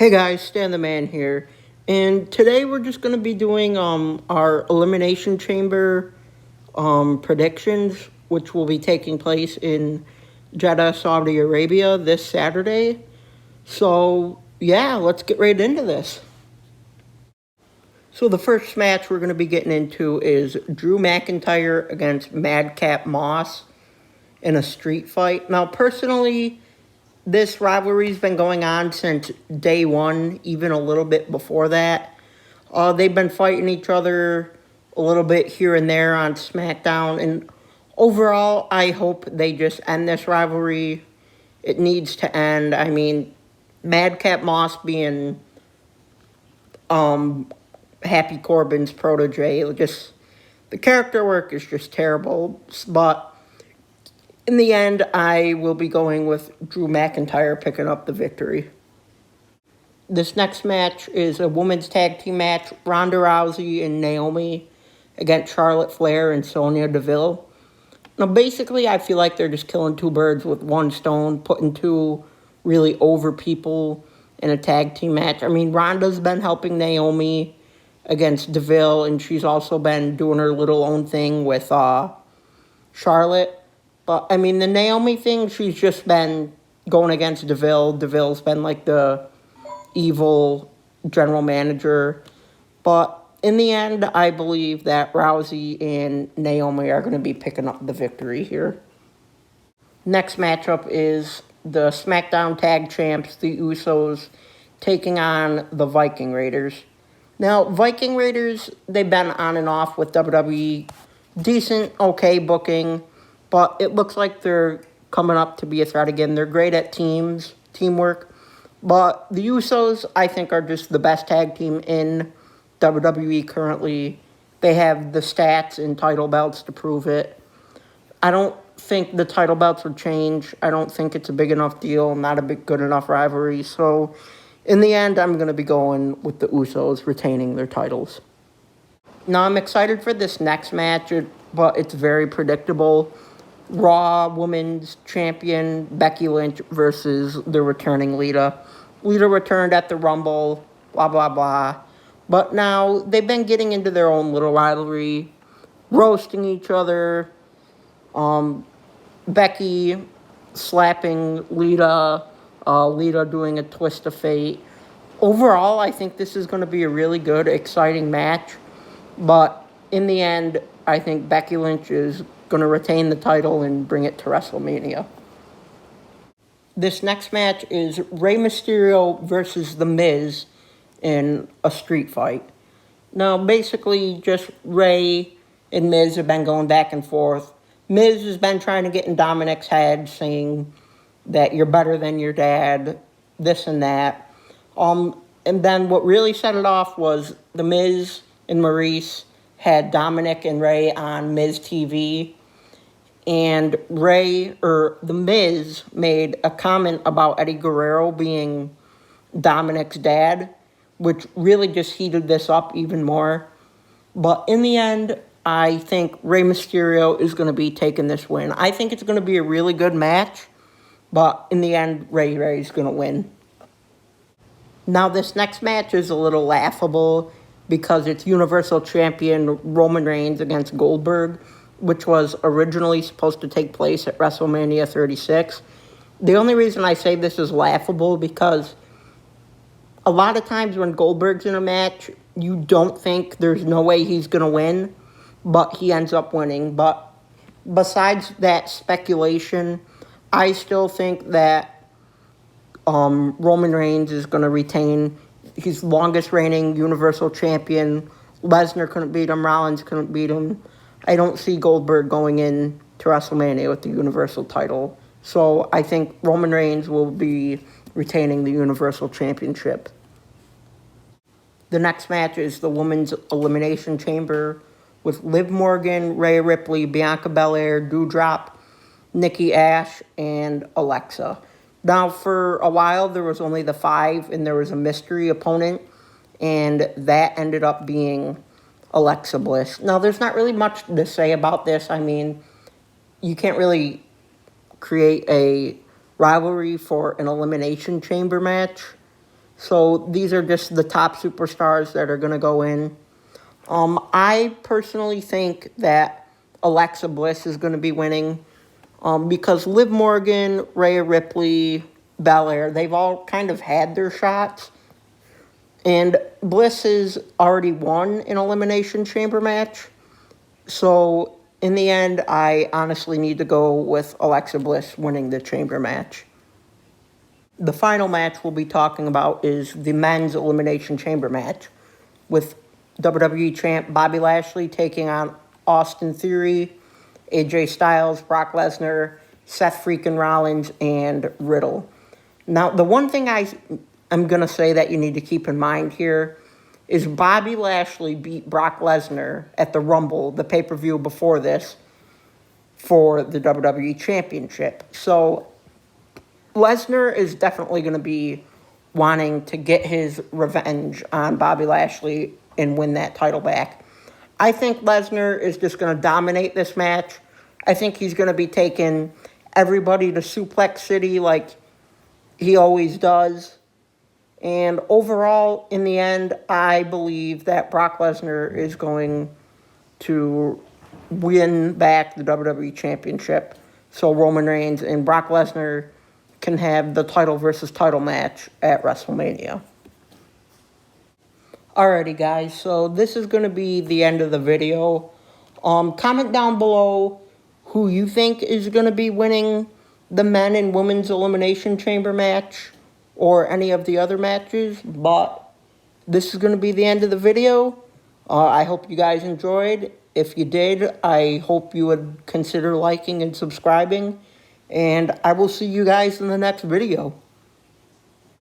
Hey guys, Stan the Man here, and today we're just going to be doing our Elimination Chamber predictions, which will be taking place in Jeddah, Saudi Arabia this Saturday. So yeah, let's get right into this. So the first match we're going to be getting into is Drew McIntyre against Madcap Moss in a street fight. Now, personally, this rivalry's been going on since day one, even a little bit before that. They've been fighting each other a little bit here and there on Smackdown, and overall, I hope they just end this rivalry. It needs to end. I mean, Madcap Moss being Happy Corbin's protege, just the character work is just terrible. But in the end, I will be going with Drew McIntyre picking up the victory. This next match is a women's tag team match. Ronda Rousey and Naomi against Charlotte Flair and Sonya Deville. Now, basically, I feel like they're just killing two birds with one stone, putting two really over people in a tag team match. I mean, Ronda's been helping Naomi against Deville, and she's also been doing her little own thing with Charlotte. But, I mean, the Naomi thing, she's just been going against Deville. Deville's been like the evil general manager. But in the end, I believe that Rousey and Naomi are going to be picking up the victory here. Next matchup is the SmackDown Tag Champs, the Usos, taking on the Viking Raiders. Now, Viking Raiders, they've been on and off with WWE. Decent, okay booking. But it looks like they're coming up to be a threat again. They're great at teamwork. But the Usos, I think, are just the best tag team in WWE currently. They have the stats and title belts to prove it. I don't think the title belts would change. I don't think it's a big enough deal, not a good enough rivalry. So, in the end, I'm going to be going with the Usos retaining their titles. Now, I'm excited for this next match, but it's very predictable. Raw Women's Champion Becky Lynch versus the returning Lita. Lita returned at the Rumble, blah, blah, blah. But now they've been getting into their own little rivalry, roasting each other. Becky slapping Lita, Lita doing a twist of fate. Overall, I think this is going to be a really good, exciting match. But in the end, I think Becky Lynch is going to retain the title and bring it to WrestleMania. This next match is Rey Mysterio versus The Miz in a street fight. Now, basically, just Rey and Miz have been going back and forth. Miz has been trying to get in Dominic's head, saying that you're better than your dad, this and that. And then what really set it off was The Miz and Maurice had Dominic and Rey on Miz TV. And The Miz made a comment about Eddie Guerrero being Dominic's dad, which really just heated this up even more. But in the end, I think Rey Mysterio is going to be taking this win. I think it's going to be a really good match, but in the end, Rey's going to win. Now, this next match is a little laughable because it's Universal Champion Roman Reigns against Goldberg, which was originally supposed to take place at WrestleMania 36. The only reason I say this is laughable because a lot of times when Goldberg's in a match, you don't think there's no way he's going to win, but he ends up winning. But besides that speculation, I still think that Roman Reigns is going to retain. He's longest reigning Universal Champion. Lesnar couldn't beat him. Rollins couldn't beat him. I don't see Goldberg going in to WrestleMania with the Universal title. So I think Roman Reigns will be retaining the Universal Championship. The next match is the Women's Elimination Chamber with Liv Morgan, Rhea Ripley, Bianca Belair, Doudrop, Nikki Ash, and Alexa. Now, for a while, there was only the 5, and there was a mystery opponent, and that ended up being Alexa Bliss. Now, there's not really much to say about this. I mean, you can't really create a rivalry for an Elimination Chamber match. So these are just the top superstars that are going to go in. I personally think that Alexa Bliss is going to be winning because Liv Morgan, Rhea Ripley, Belair, they've all kind of had their shots. And Bliss has already won an Elimination Chamber match. So in the end, I honestly need to go with Alexa Bliss winning the Chamber match. The final match we'll be talking about is the men's Elimination Chamber match with WWE Champ Bobby Lashley taking on Austin Theory, AJ Styles, Brock Lesnar, Seth freaking Rollins, and Riddle. Now, the one thing I'm going to say that you need to keep in mind here is Bobby Lashley beat Brock Lesnar at the Rumble, the pay-per-view before this, for the WWE Championship. So Lesnar is definitely going to be wanting to get his revenge on Bobby Lashley and win that title back. I think Lesnar is just going to dominate this match. I think he's going to be taking everybody to Suplex City like he always does. And overall, in the end, I believe that Brock Lesnar is going to win back the WWE Championship. So Roman Reigns and Brock Lesnar can have the title versus title match at WrestleMania. Alrighty, guys, so this is going to be the end of the video. Comment down below who you think is going to be winning the men and women's Elimination Chamber match or any of the other matches, but this is going to be the end of the video. I hope you guys enjoyed. If you did, I hope you would consider liking and subscribing, and I will see you guys in the next video.